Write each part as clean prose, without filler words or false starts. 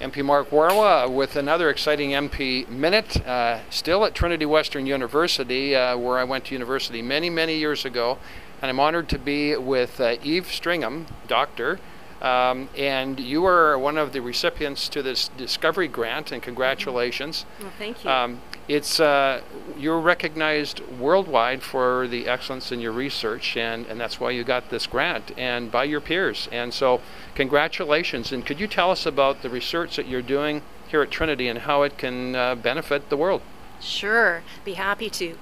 MP Mark Warawa with another exciting MP Minute, still at Trinity Western University, where I went to university many years ago. And I'm honored to be with Eve Stringham, doctor, and you are one of the recipients to this Discovery Grant, and congratulations. Well, thank you. You're recognized worldwide for the excellence in your research, and that's why you got this grant, and by your peers. And so congratulations. And could you tell us about the research that you're doing here at Trinity and how it can benefit the world? Sure, be happy to.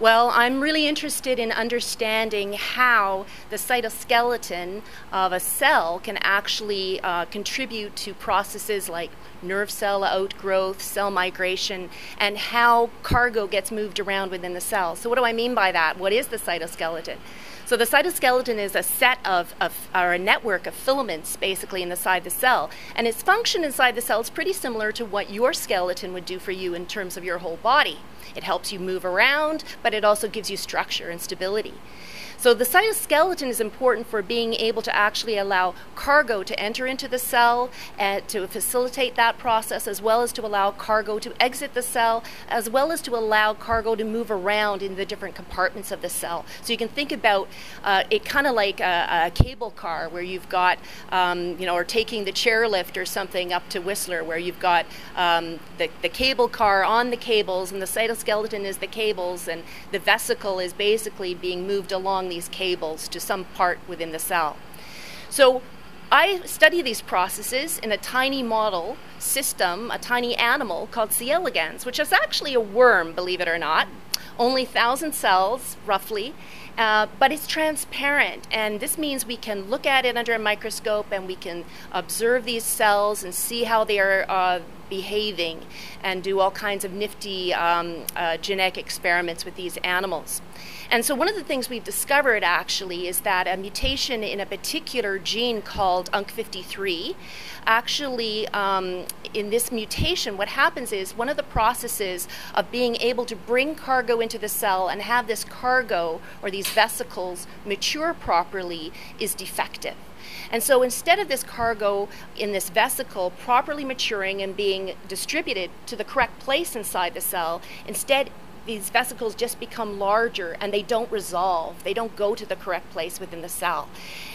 Well, I'm really interested in understanding how the cytoskeleton of a cell can actually contribute to processes like nerve cell outgrowth, cell migration, and how cargo gets moved around within the cell. So what do I mean by that? What is the cytoskeleton? So the cytoskeleton is a set or a network of filaments basically inside the cell, and its function inside the cell is pretty similar to what your skeleton would do for you in terms of your whole body. It helps you move around, but it also gives you structure and stability. So the cytoskeleton is important for being able to actually allow cargo to enter into the cell and to facilitate that process, as well as to allow cargo to exit the cell, as well as to allow cargo to move around in the different compartments of the cell. So you can think about it kind of like a cable car where you've got, or taking the chairlift or something up to Whistler, where you've got the cable car on the cables, and the cytoskeleton is the cables, and the vesicle is basically being moved along these cables to some part within the cell. So I study these processes in a tiny model system, a tiny animal called C. elegans, which is actually a worm, believe it or not. Only 1,000 cells, roughly, but it's transparent, and this means we can look at it under a microscope and we can observe these cells and see how they are behaving and do all kinds of nifty genetic experiments with these animals. And so one of the things we've discovered actually is that a mutation in a particular gene called UNC53, actually in this mutation what happens is one of the processes of being able to bring cargo into the cell and have this cargo or these vesicles mature properly is defective. And so instead of this cargo in this vesicle properly maturing and being distributed to the correct place inside the cell, instead these vesicles just become larger and they don't resolve. They don't go to the correct place within the cell.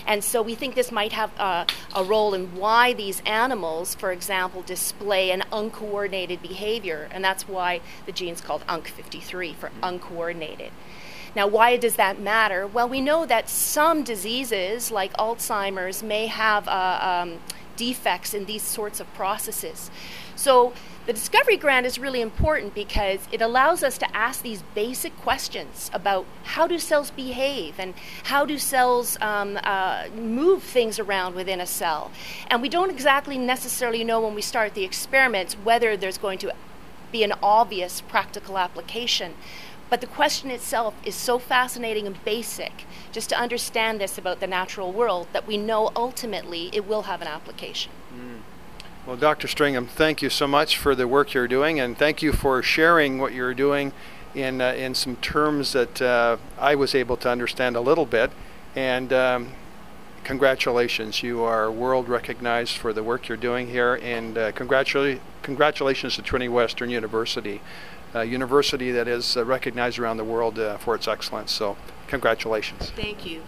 And so we think this might have a role in why these animals, for example, display an uncoordinated behavior. And that's why the gene's called UNC53, for uncoordinated. Now, why does that matter? Well, we know that some diseases, like Alzheimer's, may have defects in these sorts of processes. So the Discovery Grant is really important because it allows us to ask these basic questions about how do cells behave and how do cells move things around within a cell. And we don't exactly necessarily know when we start the experiments whether there's going to be an obvious practical application. But the question itself is so fascinating and basic, just to understand this about the natural world, that we know ultimately it will have an application. Well, Dr. Stringham, thank you so much for the work you're doing, and thank you for sharing what you're doing in some terms that I was able to understand a little bit. And congratulations, you are world recognized for the work you're doing here, and congratulations to Trinity Western University, a university that is recognized around the world for its excellence. So congratulations. Thank you.